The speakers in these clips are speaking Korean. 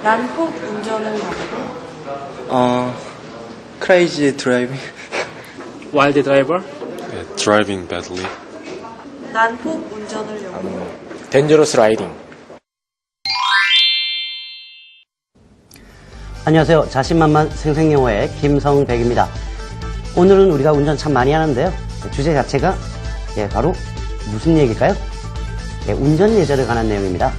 난폭 운전을 말하고 crazy driving. Wild driver. Yeah, driving badly. 난폭 운전을 영어로 Dangerous riding. 안녕하세요. 자신만만 생생영어의 김성백입니다. 오늘은 우리가 운전 참 많이 하는데요. 주제 자체가 바로 무슨 얘기일까요? 운전 예절에 관한 내용입니다.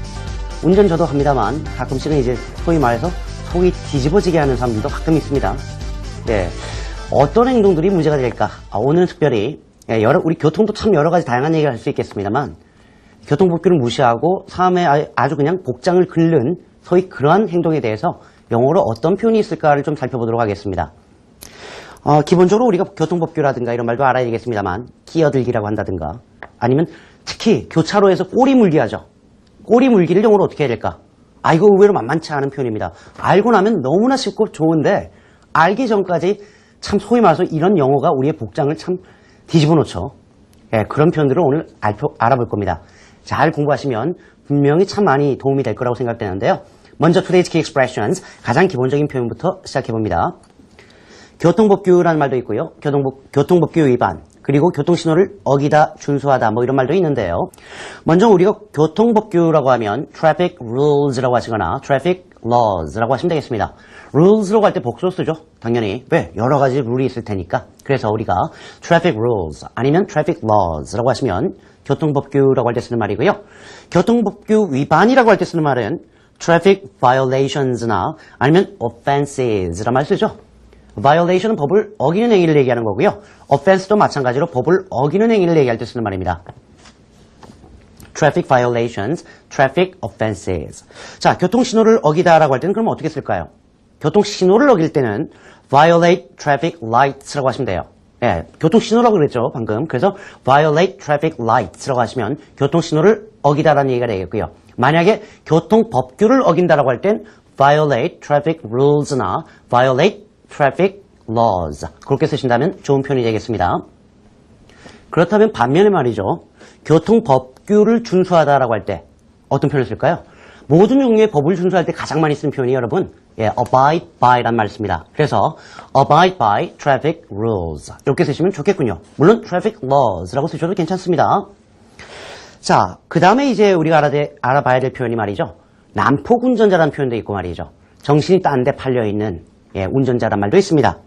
운전 저도 합니다만 가끔씩은 이제 소위 말해서 속이 뒤집어지게 하는 사람들도 가끔 있습니다. 어떤 행동들이 문제가 될까? 오늘은 특별히 우리 교통도 참 여러 가지 다양한 얘기를 할 수 있겠습니다만 교통법규를 무시하고 삶에 아주 그냥 복장을 긁는 소위 그러한 행동에 대해서 영어로 어떤 표현이 있을까를 좀 살펴보도록 하겠습니다. 기본적으로 우리가 교통법규라든가 이런 말도 알아야 되겠습니다만 끼어들기라고 한다든가 아니면 특히 교차로에서 꼬리 물기 하죠. 꼬리 물기를 영어로 어떻게 해야 될까? 이거 의외로 만만치 않은 표현입니다. 알고 나면 너무나 쉽고 좋은데 알기 전까지 참 소위 말해서 이런 영어가 우리의 복장을 참 뒤집어 놓죠. 그런 표현들을 오늘 알아볼 겁니다. 잘 공부하시면 분명히 참 많이 도움이 될 거라고 생각되는데요. 먼저 Today's Key Expressions, 가장 기본적인 표현부터 시작해봅니다. 교통법규라는 말도 있고요. 교통법규 위반, 그리고 교통신호를 어기다, 준수하다 뭐 이런 말도 있는데요. 먼저 우리가 교통법규라고 하면 Traffic Rules라고 하시거나 Traffic Laws라고 하시면 되겠습니다. Rules라고 할 때 복수로 쓰죠. 당연히. 왜? 여러 가지 룰이 있을 테니까. 그래서 우리가 Traffic Rules 아니면 Traffic Laws라고 하시면 교통법규라고 할 때 쓰는 말이고요. 교통법규 위반이라고 할 때 쓰는 말은 Traffic Violations나 아니면 Offenses란 말 쓰죠. Violation은 법을 어기는 행위를 얘기하는 거고요. Offense도 마찬가지로 법을 어기는 행위를 얘기할 때 쓰는 말입니다. Traffic Violations, Traffic Offenses. 자, 교통신호를 어기다라고 할 때는 그럼 어떻게 쓸까요? 교통신호를 어길 때는 Violate Traffic Lights라고 하시면 돼요. 교통신호라고 그랬죠, 방금. 그래서 Violate Traffic Lights라고 하시면 교통신호를 어기다라는 얘기가 되겠고요. 만약에 교통법규를 어긴다라고 할 땐 Violate Traffic Rules나 Violate Traffic Laws 그렇게 쓰신다면 좋은 표현이 되겠습니다. 그렇다면 반면에 말이죠. 교통법규를 준수하다라고 할 때 어떤 표현을 쓸까요? 모든 종류의 법을 준수할 때 가장 많이 쓰는 표현이 여러분 abide by란 말을 씁니다. 그래서 abide by traffic rules 이렇게 쓰시면 좋겠군요. 물론 traffic laws라고 쓰셔도 괜찮습니다. 자, 그 다음에 이제 우리가 알아봐야 될 표현이 말이죠. 난폭 운전자라는 표현도 있고 말이죠. 정신이 딴 데 팔려있는 운전자란 말도 있습니다.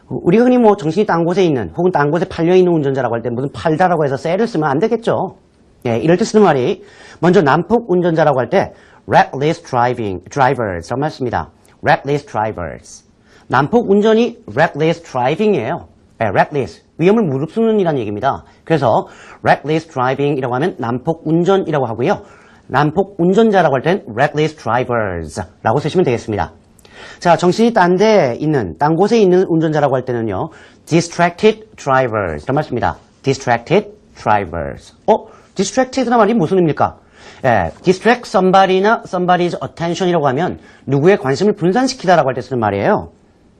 우리가 흔히 뭐 정신이 딴 곳에 있는 혹은 딴 곳에 팔려있는 운전자라고 할 때 무슨 팔다라고 해서 쎄를 쓰면 안 되겠죠. 이럴 때 쓰는 말이 먼저 난폭 운전자라고 할 때 reckless drivers라고 말 씁니다. reckless drivers. 난폭 운전이 reckless driving이에요. reckless. 위험을 무릅쓰는 이라는 얘기입니다. 그래서 reckless driving이라고 하면 난폭 운전이라고 하고요. 난폭 운전자라고 할 땐 reckless drivers라고 쓰시면 되겠습니다. 자, 정신이 딴 곳에 있는 운전자라고 할 때는요, distracted drivers라고 말씀입니다. distracted drivers. distracted란 말이 무슨 의미입니까? distract somebody나 somebody's attention이라고 하면 누구의 관심을 분산시키다라고 할 때 쓰는 말이에요.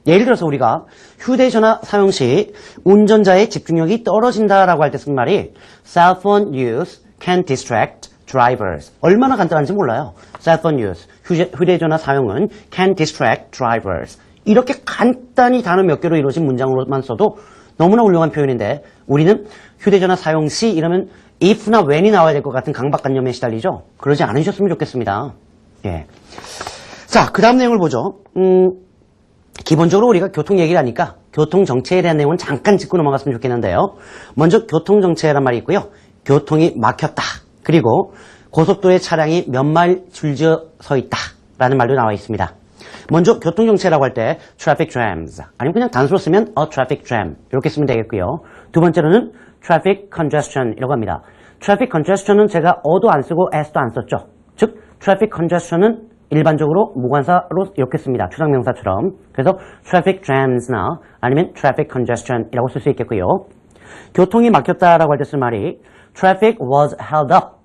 예를 들어서 우리가 휴대전화 사용 시 운전자의 집중력이 떨어진다라고 할 때 쓰는 말이 cell phone use can distract drivers. 얼마나 간단한지 몰라요. cell phone use, 휴대전화 사용은 can distract drivers. 이렇게 간단히 단어 몇 개로 이루어진 문장으로만 써도 너무나 훌륭한 표현인데 우리는 휴대전화 사용 시 이러면 if나 when이 나와야 될 것 같은 강박관념에 시달리죠. 그러지 않으셨으면 좋겠습니다. 자, 그 다음 내용을 보죠. 기본적으로 우리가 교통 얘기를 하니까 교통정체에 대한 내용은 잠깐 짚고 넘어갔으면 좋겠는데요. 먼저 교통정체란 말이 있고요. 교통이 막혔다. 그리고 고속도로에 차량이 몇 마일 줄지어 서 있다 라는 말도 나와 있습니다. 먼저 교통정체라고 할 때 traffic jams 아니면 그냥 단수로 쓰면 a traffic jam 이렇게 쓰면 되겠고요. 두 번째로는 traffic congestion이라고 합니다. traffic congestion은 제가 어도 안 쓰고 s도 안 썼죠. 즉 traffic congestion은 일반적으로 무관사로 이렇게 씁니다. 추상명사처럼. 그래서 traffic jams나 아니면 traffic congestion이라고 쓸 수 있겠고요. 교통이 막혔다라고 할 때 쓸 말이 traffic was held up.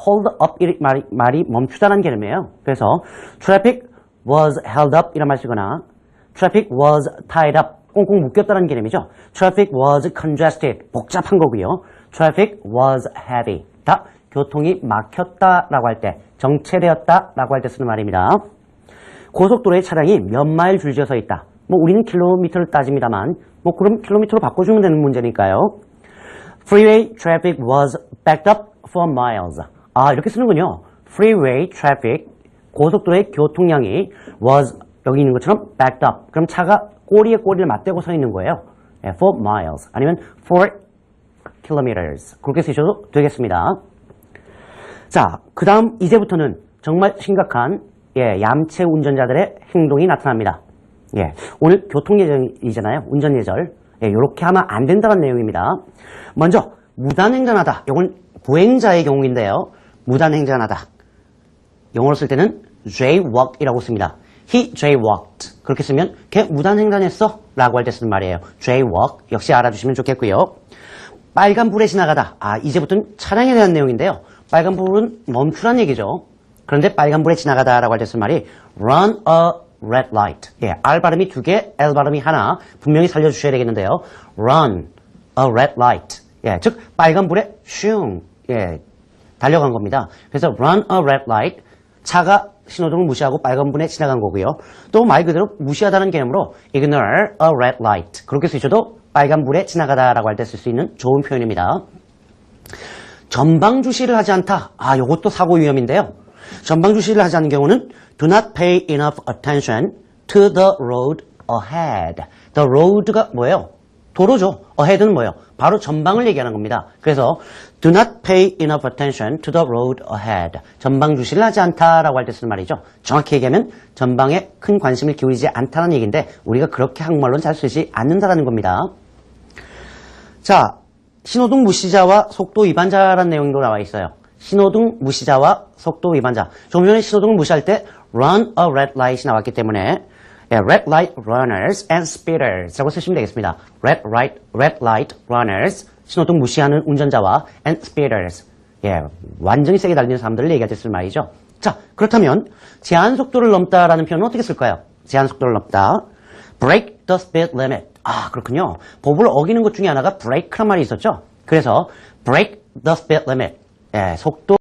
hold up 이 말이 멈추다라는 개념이에요. 그래서 traffic was held up 이란 말 쓰거나 traffic was tied up 꽁꽁 묶였다는 개념이죠. traffic was congested 복잡한 거고요. traffic was heavy 다 교통이 막혔다라고 할 때 정체되었다라고 할 때 쓰는 말입니다. 고속도로에 차량이 몇 마일 줄지어서 있다. 뭐 우리는 킬로미터를 따집니다만 뭐 그럼 킬로미터로 바꿔주면 되는 문제니까요. Freeway traffic was backed up for miles. 아, 이렇게 쓰는군요. Freeway traffic, 고속도로의 교통량이 was, 여기 있는 것처럼 backed up. 그럼 차가 꼬리에 꼬리를 맞대고 서 있는 거예요. For miles 아니면 for kilometers. 그렇게 쓰셔도 되겠습니다. 자, 그 다음 이제부터는 정말 심각한 얌체 운전자들의 행동이 나타납니다. 오늘 교통예절이잖아요. 운전예절. 이렇게 하면 안 된다는 내용입니다. 먼저 무단횡단하다. 이건 보행자의 경우인데요. 무단횡단하다. 영어로 쓸 때는 jaywalk이라고 씁니다. He jaywalked. 그렇게 쓰면 걔 무단횡단했어 라고 할 때 쓰는 말이에요. jaywalk 역시 알아주시면 좋겠고요. 빨간불에 지나가다. 아, 이제부터는 차량에 대한 내용인데요. 빨간불은 멈추란 얘기죠. 그런데 빨간불에 지나가다 라고 할 때 쓰는 말이 run a red light. R 발음이 2개, L 발음이 하나. 분명히 살려주셔야 되겠는데요. run a red light. 즉 빨간불에 슝 달려간 겁니다. 그래서 run a red light. 차가 신호등을 무시하고 빨간불에 지나간 거고요. 또 말 그대로 무시하다는 개념으로 ignore a red light. 그렇게 쓰셔도 빨간불에 지나가다라고 할 때 쓸 수 있는 좋은 표현입니다. 전방 주시를 하지 않다. 아, 요것도 사고 위험인데요. 전방 주시를 하지 않는 경우는 do not pay enough attention to the road ahead. The road가 뭐예요? 도로죠. ahead는 뭐예요? 바로 전방을 얘기하는 겁니다. 그래서 do not pay enough attention to the road ahead. 전방 주시를 하지 않다라고 할 때 쓰는 말이죠. 정확히 얘기하면 전방에 큰 관심을 기울이지 않다는 얘기인데 우리가 그렇게 한국말로는 잘 쓰지 않는다라는 겁니다. 자, 신호등 무시자와 속도 위반자라는 내용도 나와 있어요. 신호등 무시자와 속도 위반자. 좀 전에 신호등을 무시할 때 run a red light이 나왔기 때문에 red light runners and speeders 라고 쓰시면 되겠습니다. red light runners, 신호등 무시하는 운전자와 and speeders. 완전히 세게 달리는 사람들을 얘기할 때 쓸 말이죠. 자, 그렇다면 제한 속도를 넘다라는 표현은 어떻게 쓸까요? 제한 속도를 넘다. break the speed limit. 아, 그렇군요. 법을 어기는 것 중에 하나가 break란 말이 있었죠. 그래서 break the speed limit. 속도